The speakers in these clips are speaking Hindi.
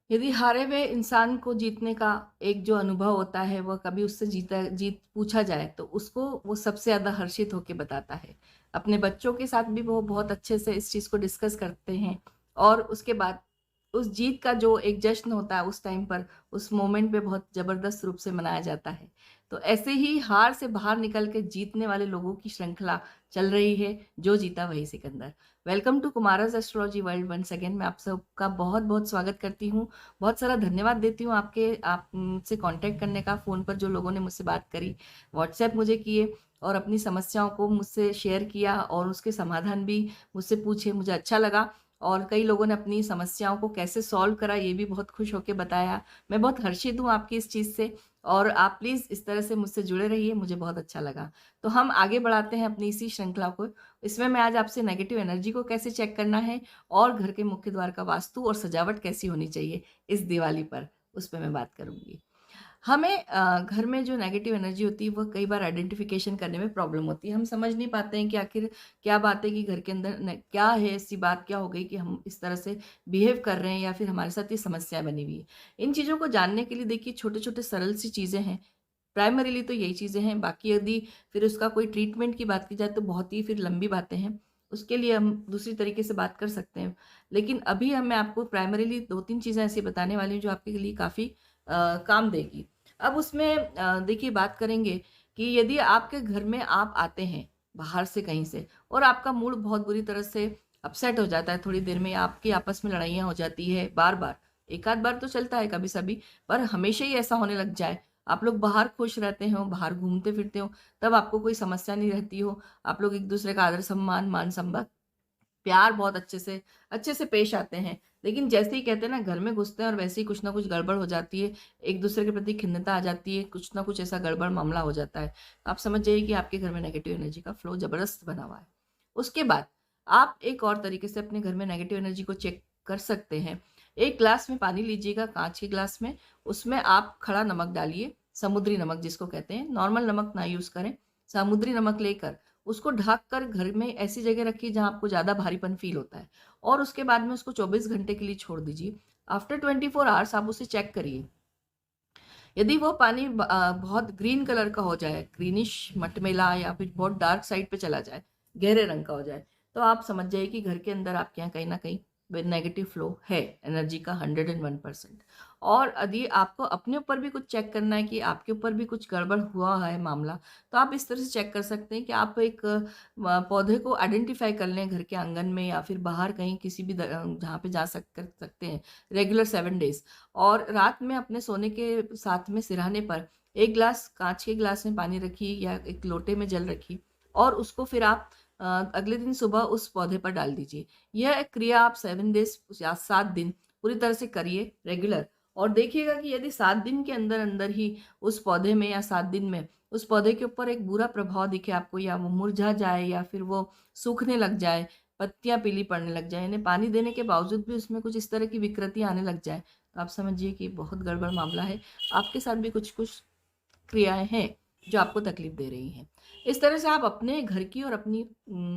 यदि हारे हुए इंसान को जीतने का एक जो अनुभव होता है, वह कभी उससे जीत पूछा जाए तो उसको वो सबसे ज़्यादा हर्षित होके बताता है। अपने बच्चों के साथ भी वो बहुत अच्छे से इस चीज़ को डिस्कस करते हैं और उसके बाद उस जीत का जो एक जश्न होता है उस टाइम पर, उस मोमेंट पे बहुत ज़बरदस्त रूप से मनाया जाता है। तो ऐसे ही हार से बाहर निकल के जीतने वाले लोगों की श्रृंखला चल रही है, जो जीता वही सिकंदर। Welcome to Kumar's astrology world once again. मैं आप सबका बहुत-बहुत स्वागत करती हूँ। बहुत सारा धन्यवाद देती हूँ आप मुझसे कांटेक्ट करने का, फ़ोन पर जो लोगों ने मुझसे बात करी, व्हाट्सएप मुझे किए और अपनी समस्याओं को मुझसे शेयर किया और उसके समाधान भी मुझसे पूछे, मुझे अच्छा लगा। और कई लोगों ने अपनी समस्याओं को कैसे सॉल्व करा, ये भी बहुत खुश होके बताया। मैं बहुत हर्षित हूँ आपकी इस चीज़ से और आप प्लीज़ इस तरह से मुझसे जुड़े रहिए, मुझे बहुत अच्छा लगा। तो हम आगे बढ़ाते हैं अपनी इसी श्रृंखला को। इसमें मैं आज आपसे नेगेटिव एनर्जी को कैसे चेक करना है और घर के मुख्य द्वार का वास्तु और सजावट कैसी होनी चाहिए इस दिवाली पर, उस पे मैं बात करूँगी। हमें घर में जो नेगेटिव एनर्जी होती है, वो कई बार आइडेंटिफ़िकेशन करने में प्रॉब्लम होती है। हम समझ नहीं पाते हैं कि आखिर क्या बात है कि घर के अंदर न क्या है, ऐसी बात क्या हो गई कि हम इस तरह से बिहेव कर रहे हैं या फिर हमारे साथ ये समस्या बनी हुई है। इन चीज़ों को जानने के लिए देखिए छोटे-छोटे सरल सी चीज़ें हैं। प्राइमरीली तो यही चीज़ें हैं, बाकी यदि फिर उसका कोई ट्रीटमेंट की बात की जाए तो बहुत ही फिर लंबी बातें हैं। उसके लिए हम दूसरी तरीके से बात कर सकते हैं। लेकिन अभी मैं आपको प्राइमरीली 2-3 चीज़ें ऐसी बताने वाली हूँ जो आपके लिए काफ़ी काम देगी। अब उसमें देखिए बात करेंगे कि यदि आपके घर में आप आते हैं बाहर से कहीं से और आपका मूड बहुत बुरी तरह से अपसेट हो जाता है थोड़ी देर में, या आपकी आपस में लड़ाइयाँ हो जाती है बार-बार। एक आध बार तो चलता है कभी-सभी, पर हमेशा ही ऐसा होने लग जाए, आप लोग बाहर खुश रहते हो, बाहर घूमते-फिरते हो, तब आपको कोई समस्या नहीं रहती हो, आप लोग एक-दूसरे का आदर-सम्मान, मान-सम्मान, प्यार बहुत अच्छे से पेश आते हैं। लेकिन जैसे ही कहते हैं ना घर में घुसते हैं और वैसे ही कुछ न कुछ गड़बड़ हो जाती है, एक-दूसरे के प्रति खिन्नता आ जाती है, कुछ न कुछ ऐसा गड़बड़ मामला हो जाता है। आप समझ जाइए कि आपके घर में नेगेटिव एनर्जी का फ्लो ज़बरदस्त बना हुआ है। उसके बाद आप एक और तरीके से अपने घर में नेगेटिव एनर्जी को चेक कर सकते हैं। एक ग्लास में पानी लीजिएगा, काँच के ग्लास में, उसमें आप खड़ा नमक डालिए, समुद्री नमक जिसको कहते हैं, नॉर्मल नमक ना यूज़ करें। समुद्री नमक लेकर उसको ढक कर घर में ऐसी जगह रखिए जहाँ आपको ज़्यादा भारीपन फ़ील होता है और उसके बाद में उसको 24 घंटे के लिए छोड़ दीजिए। आफ्टर 24 आवर्स आप उसे चेक करिए। यदि वो पानी बहुत ग्रीन कलर का हो जाए, ग्रीनिश मटमैला या फिर बहुत डार्क साइड पे चला जाए, गहरे रंग का हो जाए, तो आप समझ जाइए कि घर के अंदर आपके यहाँ कहीं न कहीं नेगेटिव फ्लो है एनर्जी का 101%। और यदि आपको अपने ऊपर भी कुछ चेक करना है कि आपके ऊपर भी कुछ गड़बड़ हुआ है मामला, तो आप इस तरह से चेक कर सकते हैं कि आप एक पौधे को आइडेंटिफ़ाई कर लें घर के आँगन में या फिर बाहर कहीं किसी भी जहाँ पे जा कर सकते हैं, रेगुलर 7 डेज़। और रात में अपने सोने के साथ में सिरहाने पर 1 ग्लास काँच के ग्लास में पानी रखिए या एक लोटे में जल रखिए और उसको फिर आप अगले दिन सुबह उस पौधे पर डाल दीजिए। यह क्रिया आप 7 डेज़ या 7 दिन पूरी तरह से करिए रेगुलर और देखिएगा कि यदि 7 दिन के अंदर-अंदर ही उस पौधे में या 7 दिन में उस पौधे के ऊपर एक बुरा प्रभाव दिखे आपको, या वो मुरझा जाए या फिर वो सूखने लग जाए, पत्तियाँ पीली पड़ने लग जाएँ, यानी पानी देने के बावजूद भी उसमें कुछ इस तरह की विकृति आने लग जाए, तो आप समझिए कि बहुत गड़बड़ मामला है। आपके साथ भी कुछ-कुछ क्रियाएँ हैं, जो आपको तकलीफ़ दे रही हैं। इस तरह से आप अपने घर की और अपनी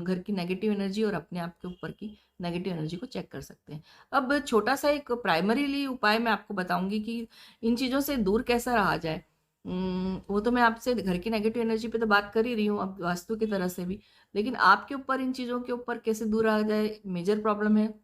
घर की नेगेटिव एनर्जी और अपने आप के ऊपर की नेगेटिव एनर्जी को चेक कर सकते हैं। अब छोटा-सा एक प्राइमरीली उपाय मैं आपको बताऊँगी कि इन चीज़ों से दूर कैसा रहा जाए। वो तो मैं आपसे घर की नेगेटिव एनर्जी पे तो बात कर ही रही हूँ, अब वास्तु की तरह से भी। लेकिन आपके ऊपर इन चीज़ों के ऊपर कैसे दूर रहा जाए, मेजर प्रॉब्लम है।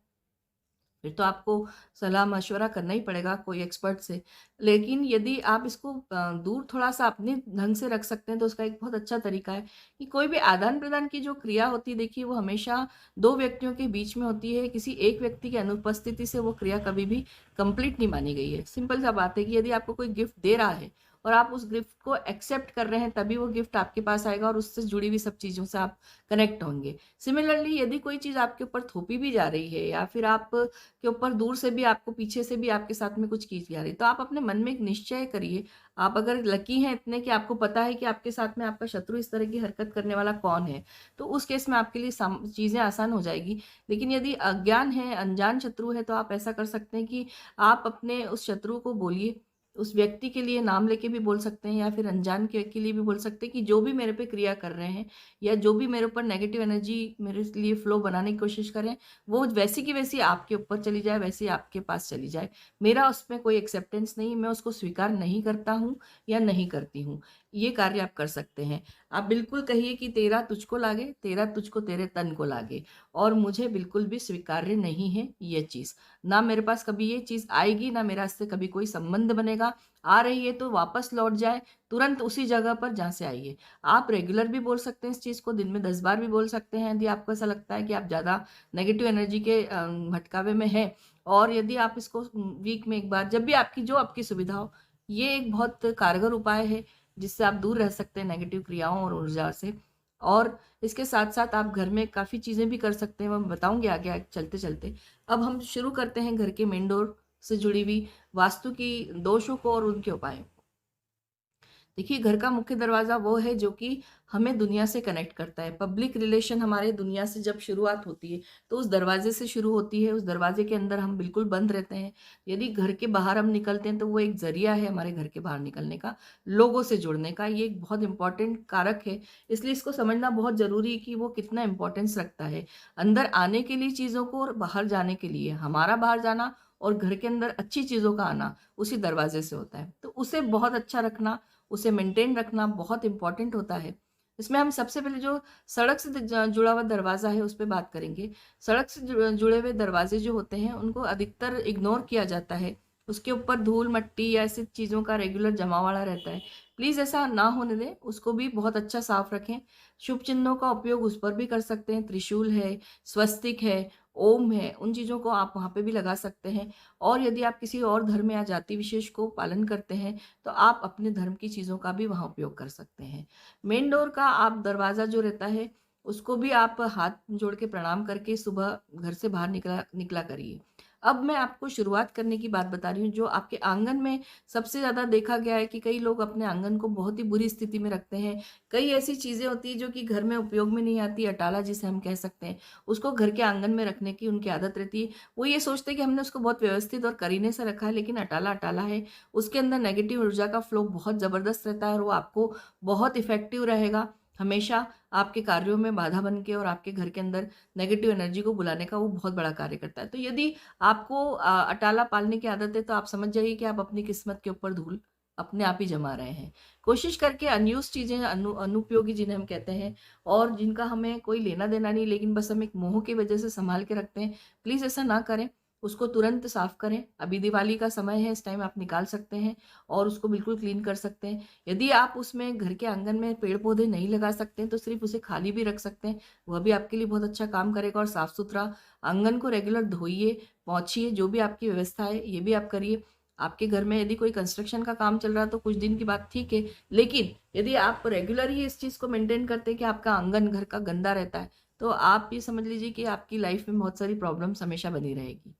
फिर तो आपको सलाह-मशवरा करना ही पड़ेगा कोई एक्सपर्ट से। लेकिन यदि आप इसको दूर थोड़ा-सा अपने ढंग से रख सकते हैं, तो उसका एक बहुत अच्छा तरीका है कि कोई भी आदान-प्रदान की जो क्रिया होती है, देखिए वो हमेशा 2 व्यक्तियों के बीच में होती है। किसी एक व्यक्ति की अनुपस्थिति से वो क्रिया कभी भी कंप्लीट नहीं मानी गई है। सिंपल सा बात है कि यदि आपको कोई गिफ्ट दे रहा है और आप उस गिफ्ट को एक्सेप्ट कर रहे हैं, तभी वो गिफ्ट आपके पास आएगा और उससे जुड़ी हुई सब चीज़ों से आप कनेक्ट होंगे। सिमिलरली यदि कोई चीज़ आपके ऊपर थोपी भी जा रही है या फिर आप के ऊपर दूर से भी आपको पीछे से भी आपके साथ में कुछ की जा रही है, तो आप अपने मन में एक निश्चय करिए। आप अगर लकी हैं इतने कि आपको पता है कि आपके साथ में आपका शत्रु इस तरह की हरकत करने वाला कौन है, तो उस केस में आपके लिए चीज़ें आसान हो जाएगी। लेकिन यदि अज्ञान है, अनजान शत्रु है, तो आप ऐसा कर सकते हैं कि आप अपने उस शत्रु को बोलिए उस व्यक्ति के लिए नाम लेके भी बोल सकते हैं या फिर अनजान के लिए भी बोल सकते हैं कि जो भी मेरे पे क्रिया कर रहे हैं या जो भी मेरे ऊपर नेगेटिव एनर्जी मेरे लिए फ्लो बनाने की कोशिश करें, वो वैसी की वैसी आपके ऊपर चली जाए, वैसी आपके पास चली जाए। मेरा उसमें कोई एक्सेप्टेंस नहीं, मैं उसको स्वीकार नहीं करता हूँ या नहीं करती हूँ। ये कार्य आप कर सकते हैं। आप बिल्कुल कहिए कि तेरा तुझको लागे, तेरा तुझको तेरे तन को लागे, और मुझे बिल्कुल भी स्वीकार्य नहीं है ये चीज़। ना मेरे पास कभी ये चीज़ आएगी, ना मेरा इससे कभी कोई संबंध बनेगा। आ रही है तो वापस लौट जाए, तुरंत उसी जगह पर जहाँ से आई है। आप रेगुलर भी बोल सकते हैं इस चीज़ को, दिन में 10 बार भी बोल सकते हैं यदि आपको ऐसा लगता है कि आप ज़्यादा नेगेटिव एनर्जी के भटकावे में हैं। और यदि आप इसको वीक में 1 बार, जब भी आपकी जो आपकी सुविधा हो, ये एक बहुत कारगर उपाय है जिससे आप दूर रह सकते हैं नेगेटिव क्रियाओं और ऊर्जा से। और इसके साथ-साथ आप घर में काफ़ी चीज़ें भी कर सकते हैं, मैं बताऊँगी आगे आगे चलते-चलते। अब हम शुरू करते हैं घर के मेन डोर से जुड़ी हुई वास्तु की दोषों को और उनके उपाय। देखिए, घर का मुख्य दरवाज़ा वो है जो कि हमें दुनिया से कनेक्ट करता है। पब्लिक रिलेशन हमारे दुनिया से जब शुरुआत होती है, तो उस दरवाज़े से शुरू होती है, उस दरवाज़े के अंदर हम बिल्कुल बंद रहते हैं। यदि घर के बाहर हम निकलते हैं, तो वो एक ज़रिया है हमारे घर के बाहर निकलने का, लोगों से जुड़ने का, ये एक बहुत इम्पोर्टेंट कारक है। इसलिए इसको समझना बहुत ज़रूरी है कि वो कितना इम्पोर्टेंस रखता है, अंदर आने के लिए चीज़ों को और बाहर जाने के लिए। हमारा बाहर जाना और घर के अंदर अच्छी चीज़ों का आना, उसी दरवाज़े से होता है। तो उसे बहुत अच्छा रखना, उसे मेंटेन रखना बहुत इम्पोर्टेंट होता है। इसमें हम सबसे पहले जो सड़क से जुड़ा हुआ दरवाज़ा है उस पे बात करेंगे। सड़क से जुड़े हुए दरवाजे जो होते हैं उनको अधिकतर इग्नोर किया जाता है। उसके ऊपर धूल-मट्टी या ऐसी चीज़ों का रेगुलर जमावड़ा रहता है। प्लीज़ ऐसा ना होने दें, उसको भी बहुत अच्छा साफ रखें। शुभ चिन्हों का उपयोग उस पर भी कर सकते हैं, त्रिशूल है, स्वस्तिक है, ओम है, उन चीज़ों को आप वहाँ पे भी लगा सकते हैं। और यदि आप किसी और धर्म या जाति विशेष को पालन करते हैं, तो आप अपने धर्म की चीज़ों का भी वहाँ उपयोग कर सकते हैं। मेन डोर का आप दरवाज़ा जो रहता है, उसको भी आप हाथ जोड़ के प्रणाम करके सुबह घर से बाहर निकला निकला करिए। अब मैं आपको शुरुआत करने की बात बता रही हूँ, जो आपके आंगन में सबसे ज़्यादा देखा गया है कि कई लोग अपने आंगन को बहुत ही बुरी स्थिति में रखते हैं। कई ऐसी चीज़ें होती हैं जो कि घर में उपयोग में नहीं आती, अटाला जिसे हम कह सकते हैं, उसको घर के आंगन में रखने की उनकी आदत रहती है। वो ये सोचते हैं कि हमने उसको बहुत व्यवस्थित और करीने से रखा है, लेकिन अटाला अटाला है। उसके अंदर नेगेटिव ऊर्जा का फ्लो बहुत ज़बरदस्त रहता है और वो आपको बहुत इफ़ेक्टिव रहेगा। हमेशा आपके कार्यों में बाधा बन के और आपके घर के अंदर नेगेटिव एनर्जी को बुलाने का वो बहुत बड़ा कार्य करता है। तो यदि आपको अटाला पालने की आदत है, तो आप समझ जाइए कि आप अपनी किस्मत के ऊपर धूल अपने आप ही जमा रहे हैं। कोशिश करके अनयूज़ चीज़ें, अनुपयोगी जिन्हें हम कहते हैं और जिनका हमें कोई लेना-देना नहीं, लेकिन बस हम एक मोह की वजह से सँभाल के रखते हैं, प्लीज़ ऐसा ना करें। उसको तुरंत साफ़ करें। अभी दिवाली का समय है, इस टाइम आप निकाल सकते हैं और उसको बिल्कुल क्लीन कर सकते हैं। यदि आप उसमें घर के आंगन में पेड़-पौधे नहीं लगा सकते हैं, तो सिर्फ़ उसे खाली भी रख सकते हैं। वह भी आपके लिए बहुत अच्छा काम करेगा और साफ़-सुथरा आंगन को रेगुलर धोइए, पोंछिए, जो भी आपकी व्यवस्था है, ये भी आप करिए। आपके घर में यदि कोई कंस्ट्रक्शन का काम चल रहा है, तो कुछ दिन की बात ठीक है, लेकिन यदि आप रेगुलर ही इस चीज़ को मेंटेन करते हैं कि आपका आंगन घर का गंदा रहता है, तो आप ये समझ लीजिए कि आपकी लाइफ़ में बहुत सारी प्रॉब्लम्स हमेशा बनी रहेगी।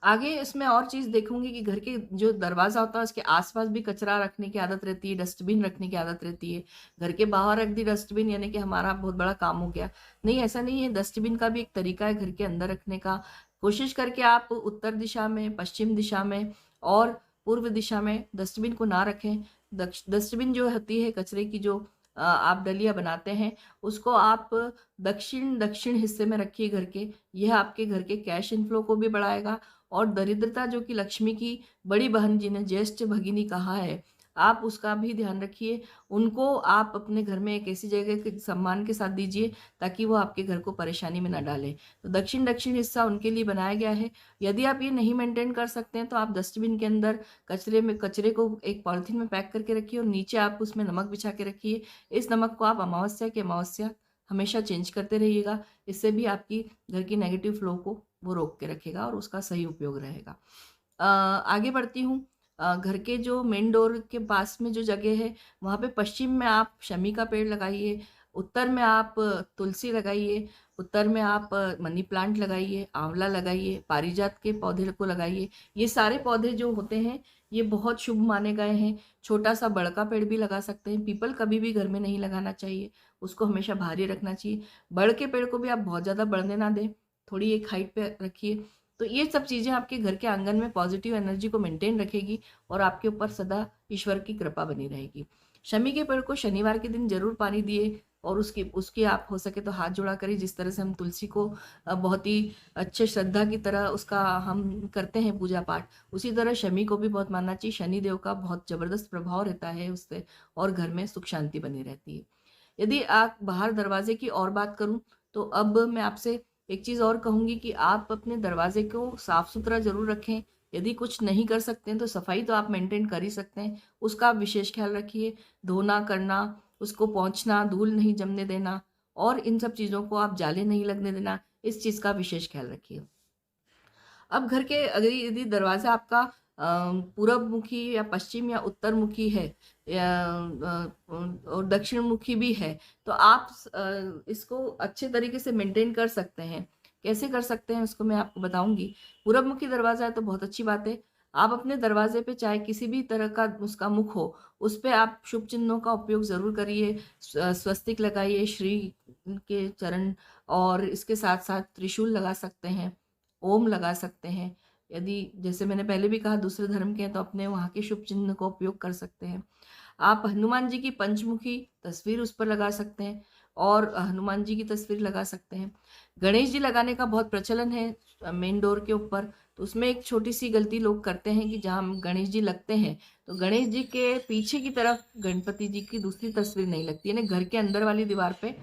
आगे इसमें और चीज़ देखूँगी कि घर के जो दरवाज़ा होता है उसके आस-पास भी कचरा रखने की आदत रहती है, डस्टबिन रखने की आदत रहती है। घर के बाहर रख दी डस्टबिन यानी कि हमारा बहुत बड़ा काम हो गया। नहीं, ऐसा नहीं है, डस्टबिन का भी एक तरीका है घर के अंदर रखने का। कोशिश करके आप उत्तर दिशा में, पश्चिम दिशा में और पूर्व दिशा में डस्टबिन को ना रखें। डस्टबिन जो होती है कचरे की, जो आप डलिया बनाते हैं, उसको आप दक्षिण दक्षिण हिस्से में रखिए घर के। यह आपके घर के कैश इनफ्लो को भी बढ़ाएगा और दरिद्रता, जो कि लक्ष्मी की बड़ी बहन जिन्हें ज्येष्ठ भगिनी कहा है, आप उसका भी ध्यान रखिए। उनको आप अपने घर में एक ऐसी जगह के सम्मान के साथ दीजिए ताकि वो आपके घर को परेशानी में ना डालें। तो दक्षिण-दक्षिण हिस्सा उनके लिए बनाया गया है। यदि आप ये नहीं मेंटेन कर सकते हैं, तो आप डस्टबिन के अंदर कचरे को एक पॉलिथीन में पैक करके रखिए और नीचे आप उसमें नमक बिछा के रखिए। इस नमक को आप अमावस्या की अमावस्या हमेशा चेंज करते रहिएगा। इससे भी आपकी घर की नेगेटिव फ्लो को वो रोक के रखेगा और उसका सही उपयोग रहेगा। आगे बढ़ती हूँ। घर के जो मेन डोर के पास में जो जगह है, वहाँ पे पश्चिम में आप शमी का पेड़ लगाइए, उत्तर में आप तुलसी लगाइए, उत्तर में आप मनी प्लांट लगाइए, आंवला लगाइए, पारिजात के पौधे को लगाइए। ये सारे पौधे जो होते हैं, ये बहुत शुभ माने गए हैं। छोटा-सा बड़ का पेड़ भी लगा सकते हैं। पीपल कभी भी घर में नहीं लगाना चाहिए, उसको हमेशा बाहर ही रखना चाहिए। बड़ के पेड़ को भी आप बहुत ज़्यादा बढ़ने ना दें, थोड़ी एक हाइट पे रखिए। तो ये सब चीज़ें आपके घर के आंगन में पॉजिटिव एनर्जी को मेंटेन रखेगी और आपके ऊपर सदा ईश्वर की कृपा बनी रहेगी। शमी के पेड़ को शनिवार के दिन जरूर पानी दिए और उसकी उसके आप हो सके तो हाथ जोड़ा करिए। जिस तरह से हम तुलसी को बहुत ही अच्छे श्रद्धा की तरह उसका हम करते हैं पूजा पाठ, उसी तरह शमी को भी बहुत मानना चाहिए। शनि देव का बहुत जबरदस्त प्रभाव रहता है उससे और घर में सुख शांति बनी रहती है। यदि आप बाहर दरवाजे की और बात करूं तो अब मैं आपसे एक चीज़ और कहूंगी कि आप अपने दरवाजे को साफ सुथरा जरूर रखें। यदि कुछ नहीं कर सकते हैं तो सफाई तो आप मेंटेन कर ही सकते हैं, उसका आप विशेष ख्याल रखिए। धोना करना, उसको पोंछना, धूल नहीं जमने देना और इन सब चीज़ों को आप जाले नहीं लगने देना, इस चीज़ का विशेष ख्याल रखिए। अब घर के अगर यदि दरवाजा आपका पूरब मुखी या पश्चिम या उत्तर मुखी है या और दक्षिण मुखी भी है, तो आप इसको अच्छे तरीके से मेंटेन कर सकते हैं। कैसे कर सकते हैं उसको मैं आपको बताऊंगी। पूरब मुखी दरवाजा है तो बहुत अच्छी बात है। आप अपने दरवाजे पे चाहे किसी भी तरह का उसका मुख हो, उस पे आप शुभ चिन्हों का उपयोग जरूर करिए। स्वस्तिक लगाइए, श्री के चरण, और इसके साथ साथ त्रिशूल लगा सकते हैं, ओम लगा सकते हैं। यदि जैसे मैंने पहले भी कहा दूसरे धर्म के हैं तो अपने वहाँ के शुभ चिन्ह का उपयोग कर सकते हैं। आप हनुमान जी की पंचमुखी तस्वीर उस पर लगा सकते हैं और हनुमान जी की तस्वीर लगा सकते हैं। गणेश जी लगाने का बहुत प्रचलन है मेन डोर के ऊपर। तो उसमें एक छोटी सी गलती लोग करते हैं कि जहाँ गणेश जी लगते हैं तो गणेश जी के पीछे की तरफ गणपति जी की दूसरी तस्वीर नहीं लगती, यानी घर के अंदर वाली दीवार पे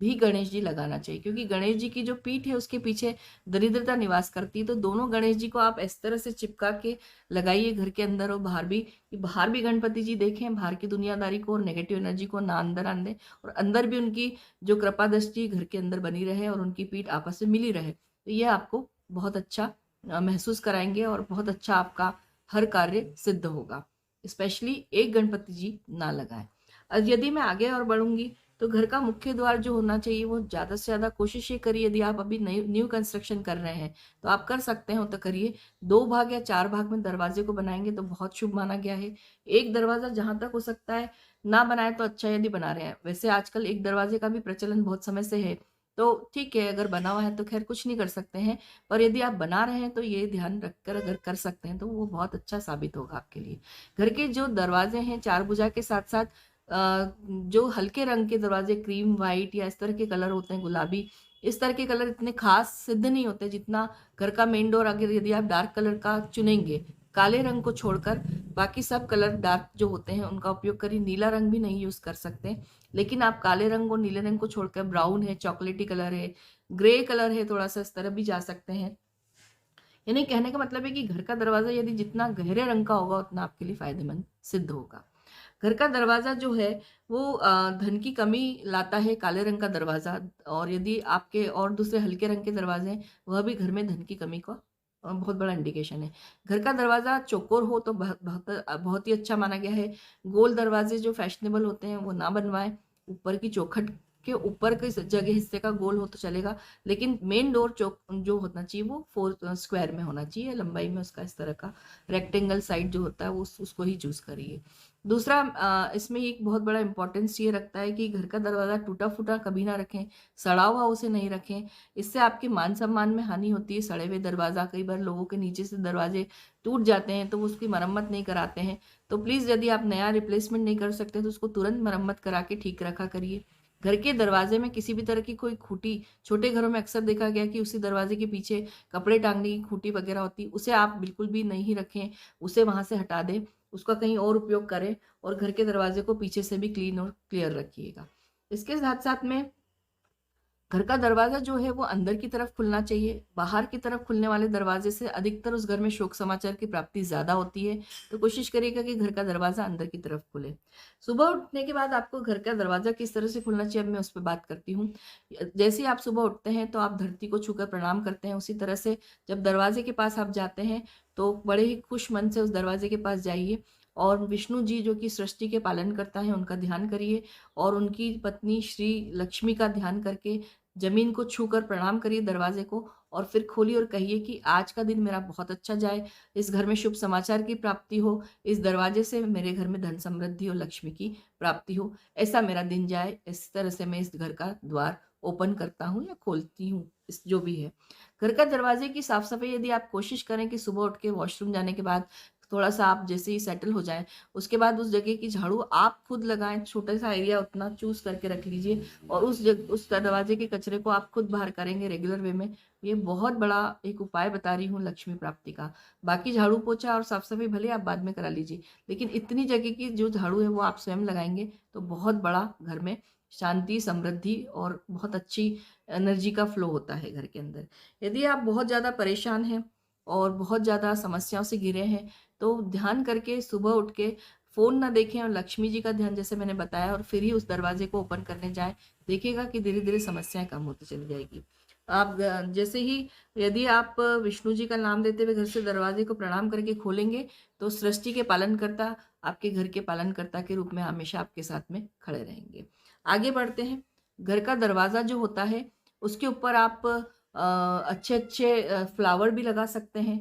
भी गणेश जी लगाना चाहिए, क्योंकि गणेश जी की जो पीठ है उसके पीछे दरिद्रता निवास करती है। तो दोनों गणेश जी को आप इस तरह से चिपका के लगाइए घर के अंदर और बाहर भी, कि बाहर भी गणपति जी देखें, बाहर की दुनियादारी को और नेगेटिव एनर्जी को ना अंदर आने, और अंदर भी उनकी जो कृपा दृष्टि घर के अंदर बनी रहे और उनकी पीठ आपस में मिली रहे। तो ये आपको बहुत अच्छा महसूस कराएंगे और बहुत अच्छा आपका हर कार्य सिद्ध होगा। स्पेशली एक गणपति जी ना लगाएं। अब यदि मैं आगे और बढ़ूंगी तो घर का मुख्य द्वार जो होना चाहिए वो ज्यादा से ज्यादा कोशिश ये करिए, यदि आप अभी न्यू कंस्ट्रक्शन कर रहे हैं तो आप कर सकते हो तो करिए। 2 भाग या 4 भाग में दरवाजे को बनाएंगे तो बहुत शुभ माना गया है। एक दरवाजा जहां तक हो सकता है ना बनाए तो अच्छा, यदि बना रहे हैं। वैसे आजकल एक दरवाजे का भी प्रचलन बहुत समय से है, तो ठीक है, अगर बना हुआ है तो खैर कुछ नहीं कर सकते हैं, पर यदि आप बना रहे हैं तो ये ध्यान रखकर अगर कर सकते हैं तो वो बहुत अच्छा साबित होगा आपके लिए। घर के जो दरवाजे हैं 4 भुजा के साथ साथ जो हल्के रंग के दरवाजे, क्रीम वाइट या इस तरह के कलर होते हैं, गुलाबी, इस तरह के कलर इतने खास सिद्ध नहीं होते जितना घर का मेन डोर अगर यदि आप डार्क कलर का चुनेंगे, काले रंग को छोड़कर बाकी सब कलर डार्क जो होते हैं उनका उपयोग करिए। नीला रंग भी नहीं यूज कर सकते, लेकिन आप काले रंग और नीले रंग को छोड़कर ब्राउन है, चॉकलेटी कलर है, ग्रे कलर है, थोड़ा सा इस तरह भी जा सकते हैं। यानी कहने का मतलब है कि घर का दरवाजा यदि जितना गहरे रंग का होगा उतना आपके लिए फायदेमंद सिद्ध होगा। घर का दरवाजा जो है वो धन की कमी लाता है, काले रंग का दरवाजा, और यदि आपके और दूसरे हल्के रंग के दरवाजे हैं वह भी घर में धन की कमी का बहुत बड़ा इंडिकेशन है। घर का दरवाजा चौकोर हो तो बहुत बहुत बहुत ही अच्छा माना गया है। गोल दरवाजे जो फैशनेबल होते हैं वो ना बनवाएं। ऊपर की चौखट के ऊपर के जगह हिस्से का गोल हो तो चलेगा, लेकिन मेन डोर चौक जो होना चाहिए वो 4 स्क्वायर में होना चाहिए, लंबाई में उसका इस तरह का रेक्टेंगल साइड जो होता है वो उसको ही चूज करिए। दूसरा इसमें एक बहुत बड़ा इंपॉर्टेंस ये रखता है कि घर का दरवाजा टूटा फूटा कभी ना रखें, सड़ा हुआ उसे नहीं रखें। इससे आपके मान सम्मान में हानि होती है। सड़े हुए दरवाजा, कई बार लोगों के नीचे से दरवाजे टूट जाते हैं तो वो उसकी मरम्मत नहीं कराते हैं। तो प्लीज यदि आप नया रिप्लेसमेंट नहीं कर सकते तो उसको तुरंत मरम्मत करा के ठीक रखा करिए। घर के दरवाजे में किसी भी तरह की कोई खूंटी, छोटे घरों में अक्सर देखा गया कि उसी दरवाजे के पीछे कपड़े टांगने की खूंटी वगैरह होती, उसे आप बिल्कुल भी नहीं रखें, उसे वहां से हटा दें, उसका कहीं और उपयोग करें और घर के दरवाजे को पीछे से भी क्लीन और क्लियर रखिएगा। इसके साथ साथ में घर का दरवाजा जो है वो अंदर की तरफ खुलना चाहिए। बाहर की तरफ खुलने वाले दरवाजे से अधिकतर उस घर में शोक समाचार की प्राप्ति ज्यादा होती है, तो कोशिश करिएगा कि घर का दरवाजा अंदर की तरफ खुले। सुबह उठने के बाद आपको घर का दरवाजा किस तरह से खुलना चाहिए अब मैं उस पर बात करती हूँ। जैसे ही आप सुबह उठते हैं तो आप धरती को छूकर प्रणाम करते हैं, उसी तरह से जब दरवाजे के पास आप जाते हैं तो बड़े ही खुश मन से उस दरवाजे के पास जाइए और विष्णु जी जो कि सृष्टि के पालन करता है उनका ध्यान करिए और उनकी पत्नी श्री लक्ष्मी का ध्यान करके जमीन को छूकर प्रणाम करिए दरवाजे को, और फिर खोलिए और कहिए कि आज का दिन मेरा बहुत अच्छा जाए, इस घर में शुभ समाचार की प्राप्ति हो, इस दरवाजे से मेरे घर में धन समृद्धि और लक्ष्मी की प्राप्ति हो, ऐसा मेरा दिन जाए। इस तरह से मैं इस घर का द्वार ओपन करता हूँ या खोलती हूँ, इस जो भी है। घर का दरवाजे की साफ सफाई यदि आप कोशिश करें कि सुबह उठ के वॉशरूम जाने के बाद थोड़ा सा आप जैसे ही सेटल हो जाएं, उसके बाद उस जगह की झाड़ू आप खुद लगाएं, छोटा सा एरिया उतना चूज करके रख लीजिए और उस दरवाजे के कचरे को आप खुद बाहर करेंगे रेगुलर वे में। ये बहुत बड़ा एक उपाय बता रही हूँ लक्ष्मी प्राप्ति का। बाकी झाड़ू पोछा और साफ सफाई भले आप बाद में करा लीजिए, लेकिन इतनी जगह की जो झाड़ू है वो आप स्वयं लगाएंगे तो बहुत बड़ा घर में शांति, समृद्धि और बहुत अच्छी एनर्जी का फ्लो होता है घर के अंदर। यदि आप बहुत ज़्यादा परेशान हैं और बहुत ज़्यादा समस्याओं से घिरे हैं, तो ध्यान करके सुबह उठ के फ़ोन ना देखें और लक्ष्मी जी का ध्यान जैसे मैंने बताया और फिर ही उस दरवाजे को ओपन करने जाएँ। देखिएगा कि धीरे-धीरे समस्याएँ कम होती चली जाएगी। आप जैसे ही यदि आप विष्णु जी का नाम लेते हुए घर से दरवाजे को प्रणाम करके खोलेंगे, तो सृष्टि के पालनकर्ता आपके घर के पालनकर्ता के रूप में हमेशा आपके साथ में खड़े रहेंगे। आगे बढ़ते हैं। घर का दरवाज़ा जो होता है, उसके ऊपर आप अच्छे-अच्छे फ्लावर भी लगा सकते हैं,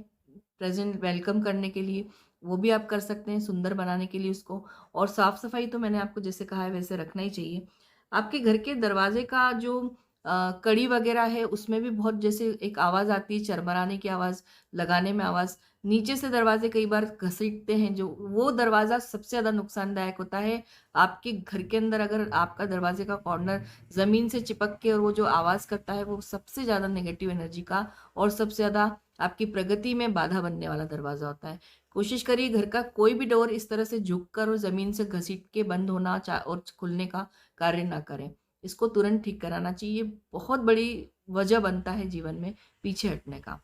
प्रेज़ेंट वेलकम करने के लिए। वो भी आप कर सकते हैं, सुंदर बनाने के लिए उसको। और साफ-सफाई तो मैंने आपको जैसे कहा है वैसे रखना ही चाहिए। आपके घर के दरवाजे का जो कड़ी वगैरह है, उसमें भी बहुत जैसे एक आवाज़ आती है, चरमराने की आवाज़, लगाने में आवाज़। नीचे से दरवाजे कई बार घसीटते हैं जो, वो दरवाज़ा सबसे ज़्यादा नुकसानदायक होता है। आपके घर के अंदर अगर आपका दरवाजे का कॉर्नर ज़मीन से चिपक के और वो जो आवाज़ करता है, वो सबसे ज़्यादा नेगेटिव एनर्जी का और सबसे ज़्यादा आपकी प्रगति में बाधा बनने वाला दरवाज़ा होता है। कोशिश करिए घर का कोई भी डोर इस तरह से झुककर और ज़मीन से घसीट के बंद होना और खुलने का कार्य ना करें। इसको तुरंत ठीक कराना चाहिए। बहुत बड़ी वजह बनता है जीवन में पीछे हटने का।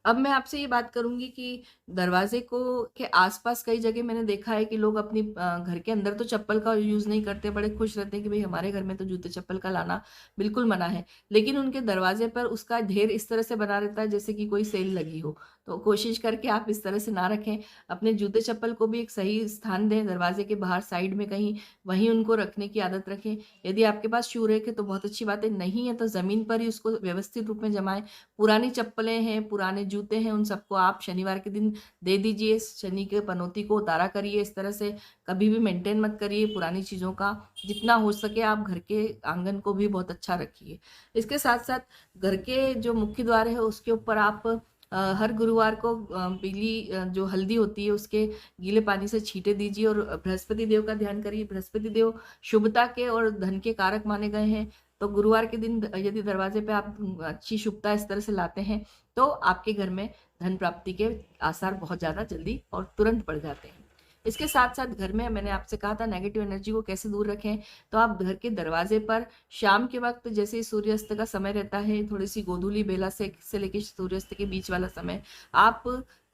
अब मैं आपसे ये बात करूँगी कि दरवाज़े को के आस-पास कई जगह मैंने देखा है कि लोग अपनी घर के अंदर तो चप्पल का यूज़ नहीं करते, बड़े खुश रहते हैं कि भई हमारे घर में तो जूते-चप्पल का लाना बिल्कुल मना है। लेकिन उनके दरवाज़े पर उसका ढेर इस तरह से बना रहता है जैसे कि कोई सेल लगी हो। तो कोशिश करके आप इस तरह से ना रखें। अपने जूते-चप्पल को भी एक सही स्थान दें, दरवाज़े के बाहर साइड में कहीं, वहीं उनको रखने की आदत रखें। यदि आपके पास शू रैक है तो बहुत अच्छी बात है, नहीं है तो ज़मीन पर ही उसको व्यवस्थित रूप में जमाएँ। पुरानी चप्पलें हैं, पुराने जूते हैं, उन सबको आप शनिवार के दिन दे दीजिए। शनि के पनौती को उतारा करिए इस तरह से, कभी भी मेंटेन मत करिए पुरानी चीज़ों का। जितना हो सके आप घर के आंगन को भी बहुत अच्छा रखिए। इसके साथ-साथ घर के जो मुख्य द्वार है उसके ऊपर आप हर गुरुवार को पीली जो हल्दी होती है उसके गीले पानी से छींटे दीजिए और बृहस्पति देव का ध्यान करिए। बृहस्पति देव शुभता के और धन के कारक माने गए हैं। तो गुरुवार के दिन यदि दरवाजे पे आप अच्छी शुभता इस तरह से लाते हैं, तो आपके घर में धन प्राप्ति के आसार बहुत ज़्यादा जल्दी और तुरंत पड़ जाते हैं। इसके साथ-साथ घर में मैंने आपसे कहा था नेगेटिव एनर्जी को कैसे दूर रखें, तो आप घर के दरवाजे पर शाम के वक़्त जैसे ही सूर्यास्त का समय रहता है, थोड़ी-सी गोधूली बेला से लेके सूर्यास्त के बीच वाला समय, आप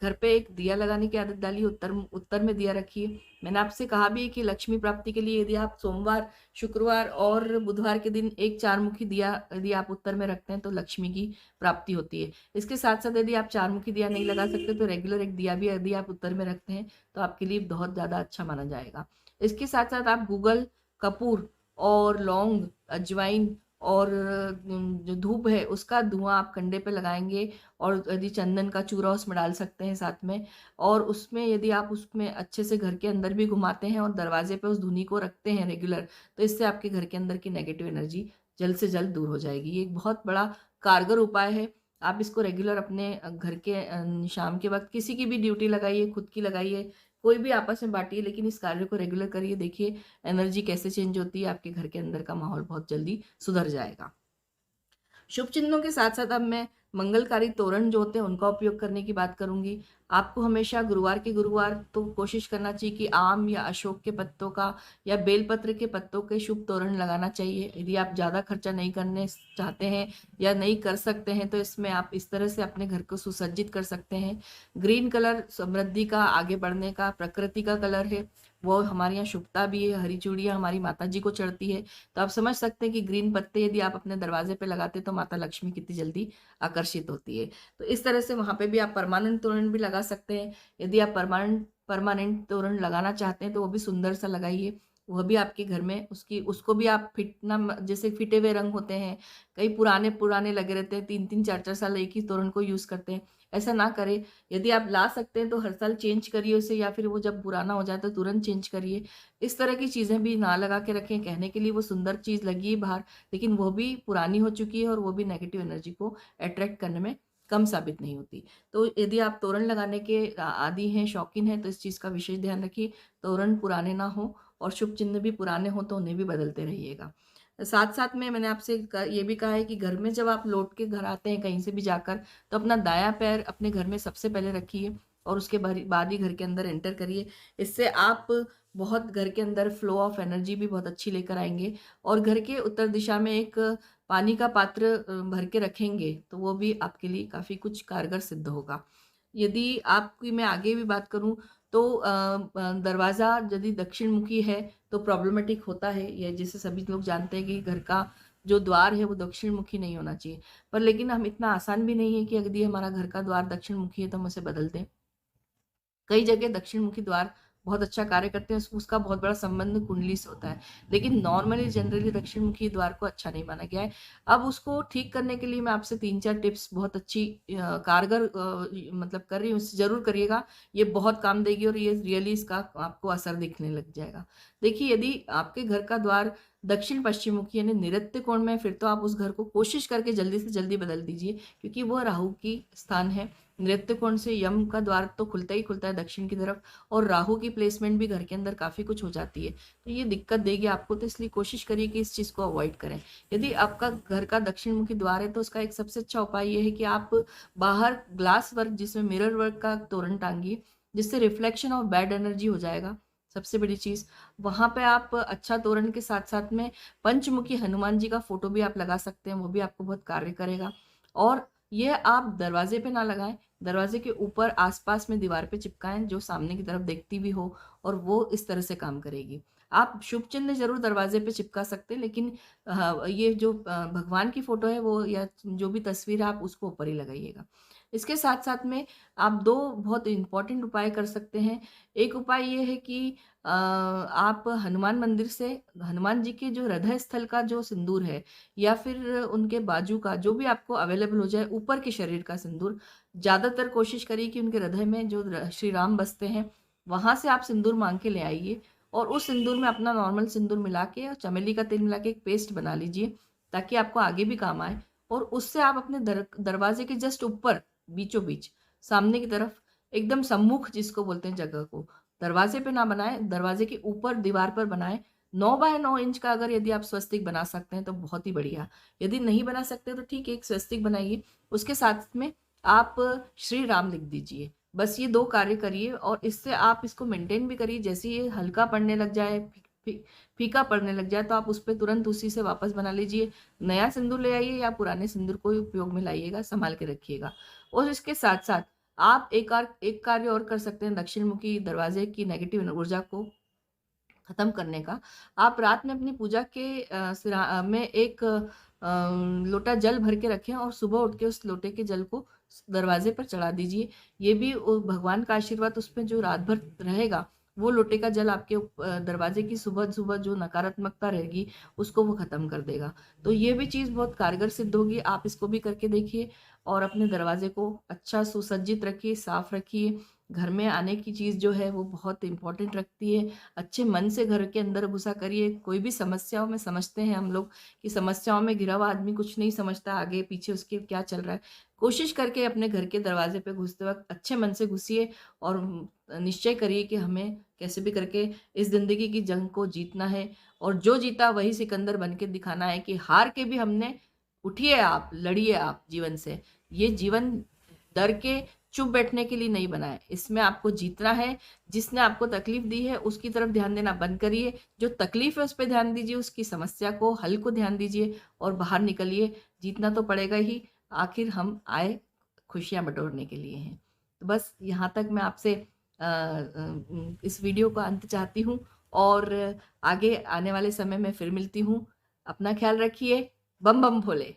घर पे एक दिया लगाने की आदत डालिए, उत्तर उत्तर में दिया रखिए। मैंने आपसे कहा भी है कि लक्ष्मी प्राप्ति के लिए यदि आप सोमवार, शुक्रवार और बुधवार के दिन एक चारमुखी दिया यदि आप उत्तर में रखते हैं तो लक्ष्मी की प्राप्ति होती है। इसके साथ-साथ यदि आप चारमुखी दिया नहीं लगा सकते तो रेगुलर एक दिया भी यदि आप उत्तर में रखते हैं तो आपके लिए बहुत ज़्यादा अच्छा माना जाएगा। इसके साथ-साथ आप गूगल, कपूर और लौंग, अजवाइन और जो धूप है उसका धुआँ आप कंडे पे लगाएँगे और यदि चंदन का चूरा उसमें डाल सकते हैं साथ में, और उसमें यदि आप उसमें अच्छे से घर के अंदर भी घुमाते हैं और दरवाजे पे उस धुनी को रखते हैं रेगुलर, तो इससे आपके घर के अंदर की नेगेटिव एनर्जी जल्द से जल्द दूर हो जाएगी। ये एक बहुत बड़ा कारगर उपाय है। आप इसको रेगुलर अपने घर के शाम के वक़्त किसी की भी ड्यूटी लगाइए, खुद की लगाइए, कोई भी आपस में बाँटिए, लेकिन इस कार्य को रेगुलर करिए। देखिए एनर्जी कैसे चेंज होती है, आपके घर के अंदर का माहौल बहुत जल्दी सुधर जाएगा। शुभ चिन्हों के साथ-साथ अब मैं मंगलकारी तोरण जो होते हैं उनका उपयोग करने की बात करूँगी। आपको हमेशा गुरुवार के गुरुवार तो कोशिश करना चाहिए कि आम या अशोक के पत्तों का या बेलपत्र के पत्तों के शुभ तोरण लगाना चाहिए। यदि आप ज़्यादा खर्चा नहीं करने चाहते हैं या नहीं कर सकते हैं तो इसमें आप इस तरह से अपने घर को सुसज्जित कर सकते हैं। ग्रीन कलर समृद्धि का, आगे बढ़ने का, प्रकृति का कलर है। वो हमारे यहाँ शुभता भी है। हरी चूड़ियाँ हमारी माताजी को चढ़ती है। तो आप समझ सकते हैं कि ग्रीन पत्ते यदि आप अपने दरवाजे पे लगाते हैं तो माता लक्ष्मी कितनी जल्दी आकर्षित होती है। तो इस तरह से वहाँ पे भी आप परमानेंट तोरण भी लगा सकते हैं। यदि आप परमानेंट परमानेंट तोरण लगाना चाहते हैं तो वो भी सुंदर सा लगाइए। वह भी आपके घर में उसको भी आप जैसे फिटे हुए रंग होते हैं, कई पुराने पुराने लगे रहते हैं, 3-3 4-4 साल एक ही तोरण को यूज़ करते हैं, ऐसा ना करें। यदि आप ला सकते हैं तो हर साल चेंज करिए उसे, या फिर वो जब पुराना हो जाए तो तुरंत चेंज करिए। इस तरह की चीज़ें भी ना लगा के रखें। कहने के लिए वो सुंदर चीज़ लगी है बाहर, लेकिन वो भी पुरानी हो चुकी है और वो भी नेगेटिव एनर्जी को अट्रैक्ट करने में कम साबित नहीं होती। तो यदि आप तोरण लगाने के आदी हैं, शौकीन हैं, तो इस चीज़ का विशेष ध्यान रखिए, तोरण पुराने ना हो और शुभ चिन्ह भी पुराने हों तो उन्हें भी बदलते रहिएगा। साथ-साथ में मैंने आपसे ये भी कहा है कि घर में जब आप लौट के घर आते हैं कहीं से भी जाकर, तो अपना दायाँ पैर अपने घर में सबसे पहले रखिए और उसके बाद ही घर के अंदर एंटर करिए। इससे आप बहुत घर के अंदर फ्लो ऑफ एनर्जी भी बहुत अच्छी लेकर आएँगे, और घर के उत्तर दिशा में एक पानी का पात्र भर के रखेंगे, तो वो भी आपके लिए काफ़ी कुछ कारगर सिद्ध होगा। यदि आपकी मैं आगे भी बात करूँ तो दरवाज़ा यदि दक्षिणमुखी है तो प्रॉब्लमेटिक होता है। ये जैसे सभी लोग जानते हैं कि घर का जो द्वार है वो दक्षिणमुखी नहीं होना चाहिए। पर लेकिन हम इतना आसान भी नहीं है कि यदि हमारा घर का द्वार दक्षिणमुखी है तो हम उसे बदल दें। कई जगह दक्षिणमुखी द्वार बहुत अच्छा कार्य करते हैं, उसका बहुत बड़ा संबंध कुंडली से होता है। लेकिन नॉर्मली जनरली दक्षिणमुखी द्वार को अच्छा नहीं माना गया है। अब उसको ठीक करने के लिए मैं आपसे 3-4 टिप्स बहुत अच्छी कारगर मतलब कर रही हूँ, ज़रूर करिएगा। ये बहुत काम देगी और ये रियली इसका आपको असर दिखने लग जाएगा। देखिए, यदि आपके घर का द्वार दक्षिण पश्चिममुखी यानी नैऋत्य कोण में है, फिर तो आप उस घर को कोशिश करके जल्दी से जल्दी बदल दीजिए, क्योंकि वो राहु की स्थान है। नृत्य कोण से यम का द्वार तो खुलता ही खुलता है दक्षिण की तरफ, और राहु की प्लेसमेंट भी घर के अंदर काफ़ी कुछ हो जाती है, तो ये दिक्कत देगी आपको। तो इसलिए कोशिश करिए कि इस चीज़ को अवॉइड करें। यदि आपका घर का दक्षिणमुखी द्वार है तो उसका एक सबसे अच्छा उपाय ये है कि आप बाहर ग्लास वर्क जिसमें मिरर वर्क का तोरण टांगिए, जिससे रिफ्लेक्शन ऑफ बैड एनर्जी हो जाएगा। सबसे बड़ी चीज़, वहाँ पे आप अच्छा तोरण के साथ साथ में पंचमुखी हनुमान जी का फोटो भी आप लगा सकते हैं, वो भी आपको बहुत कार्य करेगा। और ये आप दरवाजे पे ना लगाएं, दरवाजे के ऊपर आसपास में दीवार पे चिपकाएं जो सामने की तरफ देखती भी हो, और वो इस तरह से काम करेगी। आप शुभ चिन्ह जरूर दरवाजे पे चिपका सकते हैं, लेकिन ये जो भगवान की फोटो है वो या जो भी तस्वीर है आप उसको ऊपर ही लगाइएगा। इसके साथ साथ में आप दो बहुत इंपॉर्टेंट उपाय कर सकते हैं। एक उपाय ये है कि आप हनुमान मंदिर से हनुमान जी के जो हृदय स्थल का जो सिंदूर है, या फिर उनके बाजू का जो भी आपको अवेलेबल हो जाए, ऊपर के शरीर का सिंदूर, ज़्यादातर कोशिश करिए कि उनके हृदय में जो श्री राम बसते हैं वहाँ से आप सिंदूर मांग के ले आइए, और उस सिंदूर में अपना नॉर्मल सिंदूर मिला के और चमेली का तेल मिला के एक पेस्ट बना लीजिए, ताकि आपको आगे भी काम आए। और उससे आप अपने दरवाजे के जस्ट ऊपर, बीचों बीच, सामने की तरफ, एकदम सम्मुख जिसको बोलते हैं जगह को, दरवाजे पे ना बनाएं, दरवाजे के ऊपर दीवार पर बनाएं। 9 बाय 9 इंच का अगर यदि आप स्वस्तिक बना सकते हैं तो बहुत ही बढ़िया। यदि नहीं बना सकते तो ठीक है, एक स्वस्तिक बनाइए, उसके साथ में आप श्री राम लिख दीजिए। बस ये 2 कार्य करिए और इससे आप इसको मेंटेन भी करिए। जैसे ये हल्का पड़ने लग जाए, फीका पड़ने लग जाए, तो आप उस पे तुरंत उसी से वापस बना लीजिए। नया सिंदूर ले आइए या पुराने सिंदूर को ही उपयोग में लाइएगा, संभाल के रखिएगा। और इसके साथ-साथ आप एक कार्य और कर सकते हैं दक्षिणमुखी दरवाजे की नेगेटिव ऊर्जा को खत्म करने का। आप रात में अपनी पूजा के में एक लोटा जल भर के रखें और सुबह उठ के उस लोटे के जल को दरवाजे पर चढ़ा दीजिए। ये भी भगवान का आशीर्वाद उसमें जो रात भर रहेगा, वो लोटे का जल आपके दरवाजे की सुबह-सुबह जो नकारात्मकता रहेगी, उसको वो खत्म कर देगा। तो ये भी चीज़ बहुत कारगर सिद्ध होगी, आप इसको भी करके देखिए और अपने दरवाजे को अच्छा सुसज्जित रखिए, साफ रखिए। घर में आने की चीज़ जो है वो बहुत इम्पोर्टेंट रखती है। अच्छे मन से घर के अंदर घुसा करिए। कोई भी समस्याओं में, समझते हैं हम लोग कि समस्याओं में घिरा हुआ आदमी कुछ नहीं समझता आगे पीछे उसके क्या चल रहा है। कोशिश करके अपने घर के दरवाजे पे घुसते वक़्त अच्छे मन से घुसिए और निश्चय करिए कि हमें कैसे भी करके इस ज़िंदगी की जंग को जीतना है, और जो जीता वही सिकंदर बन के दिखाना है कि हार के भी हमने, उठिए आप, लड़िए आप जीवन से। ये जीवन डर के चुप बैठने के लिए नहीं बना है, इसमें आपको जीतना है। जिसने आपको तकलीफ दी है उसकी तरफ ध्यान देना बंद करिए, जो तकलीफ है उस पे ध्यान दीजिए, उसकी समस्या को हल को ध्यान दीजिए और बाहर निकलिए। जीतना तो पड़ेगा ही, आखिर हम आए खुशियाँ बटोरने के लिए हैं। तो बस यहाँ तक मैं आपसे इस वीडियो का अंत चाहती हूँ, और आगे आने वाले समय में फिर मिलती हूँ। अपना ख्याल रखिए। बम बम भोले।